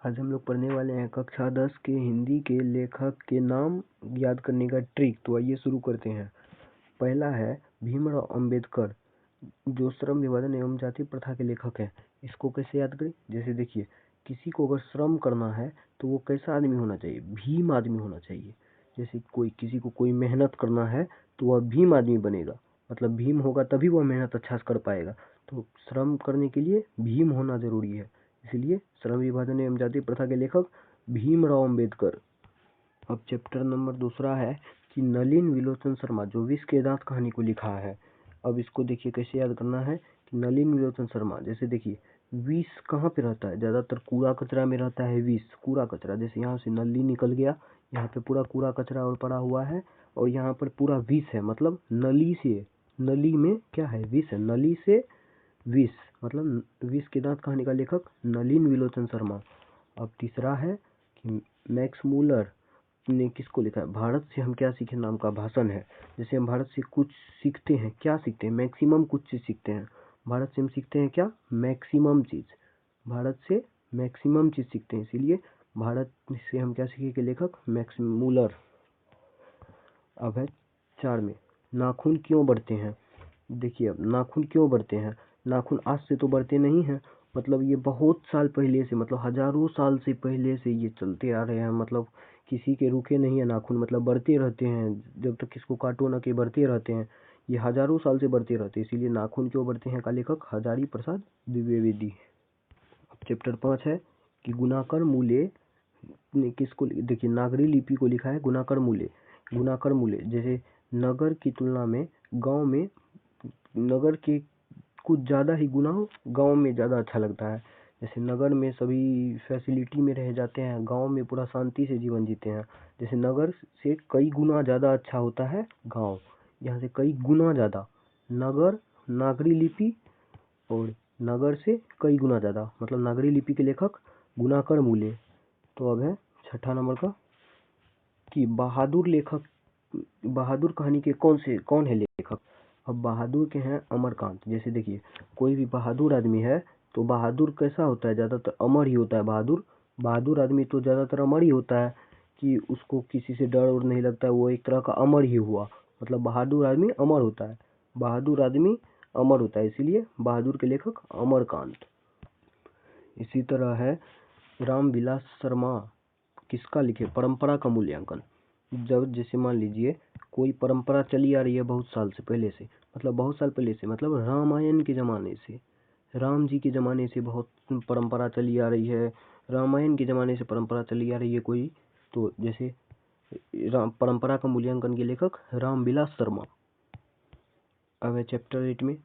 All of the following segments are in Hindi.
आज हम लोग पढ़ने वाले हैं कक्षा 10 के हिंदी के लेखक के नाम याद करने का ट्रिक। तो आइए शुरू करते हैं। पहला है भीमराव अंबेडकर, जो श्रम विभाजन एवं जाति प्रथा के लेखक हैं। इसको कैसे याद करें? जैसे देखिए, किसी को अगर श्रम करना है तो वो कैसा आदमी होना चाहिए? भीम आदमी होना चाहिए। जैसे किसी को कोई मेहनत करना है तो वह भीम आदमी बनेगा, मतलब भीम होगा तभी वह मेहनत अच्छा से कर पाएगा। तो श्रम करने के लिए भीम होना जरूरी है, इसलिए श्रम विभाजन एवं जाति प्रथा के लेखक भीमराव अंबेडकर। अब चैप्टर नंबर दूसरा है कि नलिन विलोचन शर्मा, जो विष के दांत कहानी को लिखा है। अब इसको देखिए कैसे याद करना है कि नलिन विलोचन शर्मा, जैसे देखिए विष कहाँ पे रहता है? ज्यादातर कूड़ा कचरा में रहता है विष, कूड़ा कचरा। जैसे यहाँ से नली निकल गया, यहाँ पे पूरा कूड़ा कचरा और पड़ा हुआ है, और यहाँ पर पूरा विष है, मतलब नली से, नली में क्या है? विष है। नली से विष, मतलब विष के दांत कहानी का लेखक नलिन विलोचन शर्मा। अब तीसरा है कि मैक्स मूलर ने किसको लिखा है? भारत से हम क्या सीखे नाम का भाषण है। जैसे हम भारत से कुछ सीखते हैं, क्या सीखते हैं? मैक्सिमम कुछ चीज सीखते हैं। भारत से हम सीखते हैं क्या? मैक्सिमम चीज। भारत से मैक्सिमम चीज सीखते हैं, इसीलिए भारत से हम क्या सीखे के लेखक मैक्स मूलर। अब है 4 में, नाखून क्यों बढ़ते हैं? देखिए, अब नाखून क्यों बढ़ते हैं? नाखून आज से तो बढ़ते नहीं हैं, मतलब ये बहुत साल पहले से, मतलब हजारों साल से पहले से ये चलते आ रहे हैं, मतलब किसी के रुके नहीं है नाखून, मतलब बढ़ते रहते हैं, जब तक किसको काटो ना के बढ़ते रहते हैं। ये हजारों साल से बढ़ते रहते हैं, इसीलिए नाखून क्यों बढ़ते हैं का लेखक हजारी प्रसाद द्विवेदी। अब चैप्टर 5 है कि गुणाकर मूल्य ने किसको, देखिए नागरी लिपि को लिखा है गुणाकर मूल्य। गुणाकर मूल्य, जैसे नगर की तुलना में गांव में, नगर के कुछ ज़्यादा ही गुना गांव में ज़्यादा अच्छा लगता है। जैसे नगर में सभी फैसिलिटी में रह जाते हैं, गांव में पूरा शांति से जीवन जीते हैं। जैसे नगर से कई गुना ज़्यादा अच्छा होता है गांव, यहाँ से कई गुना ज़्यादा। नगर नागरी लिपि, और नगर से कई गुना ज़्यादा, मतलब नागरी लिपि के लेखक गुणाकर मूल्य। तो अब है 6ठा नंबर का कि बहादुर लेखक, बहादुर कहानी के कौन है लेखक? अब बहादुर के हैं अमरकांत। जैसे देखिए, कोई भी बहादुर आदमी है तो बहादुर कैसा होता है? ज्यादातर अमर ही होता है। बहादुर आदमी तो ज्यादातर अमर ही होता है, कि उसको किसी से डर और नहीं लगता है, वो एक तरह का अमर ही हुआ, मतलब बहादुर आदमी अमर होता है। बहादुर आदमी अमर होता है, इसीलिए बहादुर के लेखक अमरकांत। इसी तरह है रामविलास शर्मा, किसका लिखे? परंपरा का मूल्यांकन। जब जैसे मान लीजिए कोई परंपरा चली आ रही है बहुत साल से पहले से, मतलब बहुत साल पहले से, मतलब रामायण के जमाने से, राम जी के जमाने से बहुत परंपरा चली आ रही है, रामायण के जमाने से परंपरा चली आ रही है कोई, तो जैसे परंपरा का मूल्यांकन के लेखक रामविलास शर्मा। अब है चैप्टर 8 में,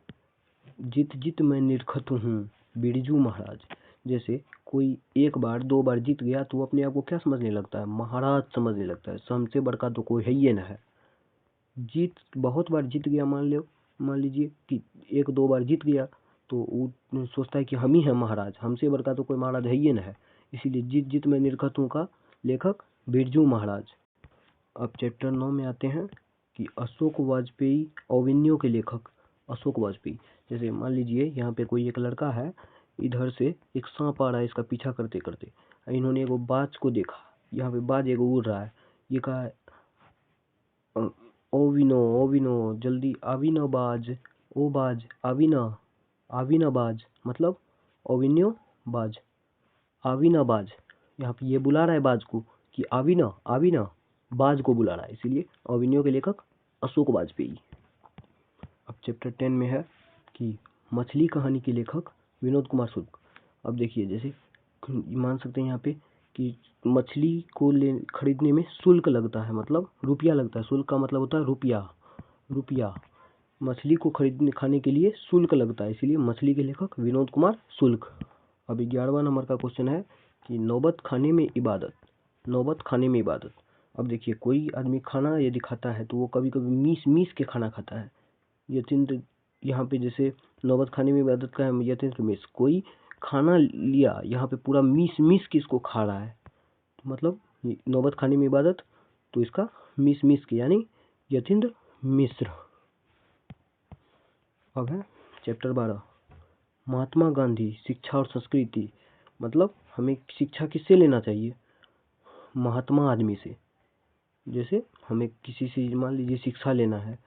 जीत जीत मैं निरखत हूँ, बिरजू महाराज। जैसे कोई एक बार 2 बार जीत गया तो अपने आप को क्या समझने लगता है? महाराज समझने लगता है, हमसे बड़का तो कोई है ही ना है। जीत, बहुत बार जीत गया, मान लीजिए कि 1-2 बार जीत गया तो वो सोचता है कि हम ही हैं महाराज, हमसे बड़का तो कोई महाराज है ही ना है, इसीलिए जीत जीत मैं निरखत हूँ का लेखक बिरजू महाराज। अब चैप्टर 9 में आते हैं कि अशोक वाजपेयी अविन्यो के लेखक अशोक वाजपेयी। जैसे मान लीजिए यहाँ पे कोई एक लड़का है, इधर से एक सांप आ रहा है इसका पीछा करते करते, इन्होंने एगो बाज को देखा, यहाँ पे बाज एगो उड़ रहा है, ये कहा ओविनो ओविनो जल्दी आवी ना बाज, ओ बाज आवी ना बाज, मतलब ओविन्यो बाज, आवी ना बाज। यहाँ पे ये बुला रहा है बाज को कि आवी ना बाज को बुला रहा है, इसीलिए अविन्यो के लेखक अशोक वाजपेयी। अब चैप्टर 10 में है कि मछली कहानी के लेखक विनोद कुमार शुक्ल। अब देखिए, जैसे मान सकते हैं यहाँ पे कि मछली को खरीदने में शुल्क लगता है, मतलब रुपया लगता है। शुल्क का मतलब होता है रुपया। मछली को खरीदने खाने के लिए शुल्क लगता है, इसीलिए मछली के लेखक विनोद कुमार शुक्ल। अब 11वां नंबर का क्वेश्चन है कि नौबत खाने में इबादत। अब देखिए, कोई आदमी खाना यदि खाता है तो वो कभी कभी मीस के खाना खाता है। यतीन्द्र, यहाँ पे जैसे नौबत खाने में इबादत का है यतीन्द्र मिस, कोई खाना लिया यहाँ पे पूरा मीस किसको खा रहा है, तो मतलब नौबत खाने में इबादत, तो इसका मीस के यानी यतीन्द्र मिश्र। अब है चैप्टर 12 महात्मा गांधी शिक्षा और संस्कृति, मतलब हमें शिक्षा किससे लेना चाहिए? महात्मा आदमी से। जैसे हमें किसी से मान लीजिए शिक्षा लेना है,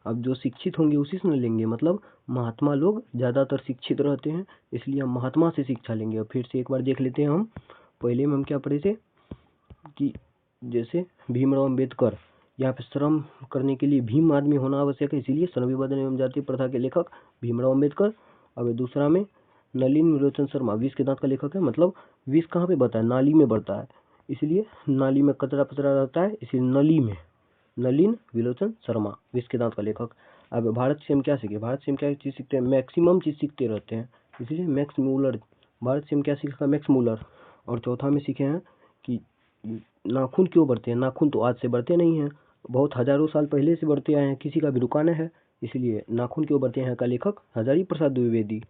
अब जो शिक्षित होंगे उसी से न लेंगे, मतलब महात्मा लोग ज़्यादातर शिक्षित रहते हैं, इसलिए हम महात्मा से शिक्षा लेंगे। अब फिर से एक बार देख लेते हैं हम। पहले में हम क्या पढ़े थे कि जैसे भीमराव अम्बेडकर, यहाँ पे श्रम करने के लिए भीम आदमी होना आवश्यक है, इसीलिए श्रम विभाजन एवं जातीय प्रथा के लेखक भीमराव अम्बेडकर। अब दूसरा में नलिन विलोचन शर्मा, विष के दांत का लेखक है, मतलब विष कहाँ पे बढ़ता है? नाली में बढ़ता है, इसलिए नाली में कचरा पचरा रहता है, इसलिए नली में। नलिन विलोचन शर्मा, विष के दांत का लेखक। अब भारत से हम क्या सीखे? भारत से हम क्या चीज़ सीखते हैं? मैक्सिमम चीज़ सीखते रहते हैं, इसलिए मैक्स मूलर। भारत से हम क्या सीखा? Max Muller. और चौथा में सीखे हैं कि नाखून क्यों बढ़ते हैं? नाखून तो आज से बढ़ते नहीं हैं, बहुत हजारों साल पहले से बढ़ते आए हैं, किसी का भी रुकाना है, इसलिए नाखून क्यों बढ़ते हैं का लेखक हजारी प्रसाद द्विवेदी।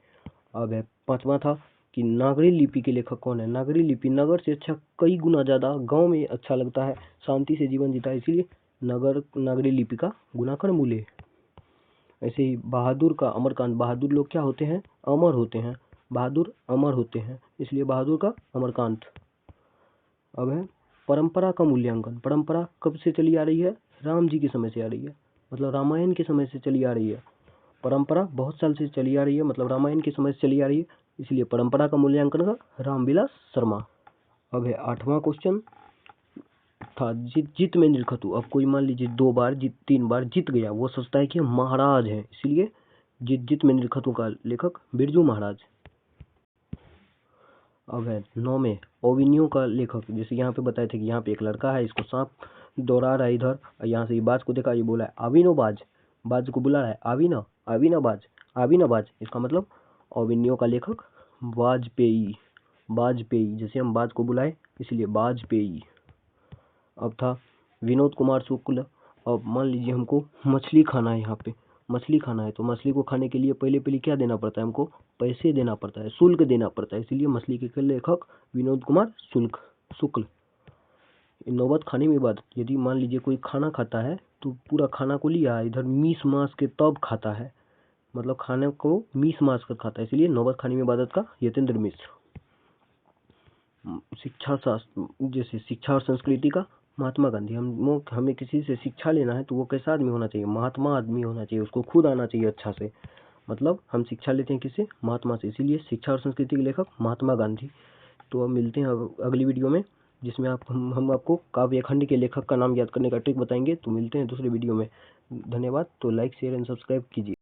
अब है पांचवा था कि नागरी लिपि के लेखक कौन है? नागरी लिपि नगर से अच्छा कई गुना ज़्यादा गांव में अच्छा लगता है, शांति से जीवन जीता है, इसीलिए नागरी लिपि का गुणाकर मूल्य। ऐसे ही बहादुर का अमरकांत, बहादुर लोग क्या होते हैं? अमर होते हैं, बहादुर अमर होते हैं, इसलिए बहादुर का अमरकांत। अब है परंपरा का मूल्यांकन। परंपरा कब से चली आ रही है? राम जी के समय से आ रही है, मतलब रामायण के समय से चली आ रही है। परंपरा बहुत साल से चली आ रही है, मतलब रामायण के समय से चली आ रही है, इसलिए परंपरा का मूल्यांकन का रामविलास शर्मा। अब है आठवां क्वेश्चन था जीत में निरखतु। अब कोई मान लीजिए 2 बार जीत 3 बार जीत गया, वो सोचता है कि हम महाराज हैं, इसलिए जीत में निरखतु का लेखक बिरजू महाराज। अब है 9 में ओविनियो का लेखक। जैसे यहाँ पे बताए थे कि यहाँ पे एक लड़का है, इसको सांप दौड़ा रहा है इधर, यहाँ से बाज को देखा, ये बोला है आविनो बाज, बाज को बुला रहा है आविना आविना बाज, आविना बाज, इसका मतलब ओविनियो का लेखक वाजपेयी, बाजपेयी, जैसे हम बाज को बुलाए इसलिए बाजपेयी। अब था विनोद कुमार शुक्ल। अब मान लीजिए हमको मछली खाना है, यहाँ पे मछली खाना है, तो मछली को खाने के लिए पहले क्या देना पड़ता है? हमको पैसे देना पड़ता है, शुल्क देना पड़ता है, इसलिए मछली के लेखक विनोद कुमार शुक्ल। नौबत खाने में इबादत, यदि मान लीजिए कोई खाना खाता है तो पूरा खाना को लिया इधर मीस मास के तब खाता है, मतलब खाने को मीस मास कर खाता है, इसलिए नौबत खाने में इबादत का यतेंद्र मिश्र। शिक्षा शास्त्र, जैसे शिक्षा और संस्कृति का महात्मा गांधी। हमें किसी से शिक्षा लेना है तो वो कैसा आदमी होना चाहिए? महात्मा आदमी होना चाहिए, उसको खुद आना चाहिए अच्छा से, मतलब हम शिक्षा लेते हैं किससे? महात्मा से, इसीलिए शिक्षा और संस्कृति के लेखक महात्मा गांधी। तो अब मिलते हैं अगली वीडियो में, जिसमें हम आपको काव्य खंड के लेखक का नाम याद करने का ट्रिक बताएंगे। तो मिलते हैं दूसरे वीडियो में, धन्यवाद। तो लाइक शेयर एंड सब्सक्राइब कीजिए।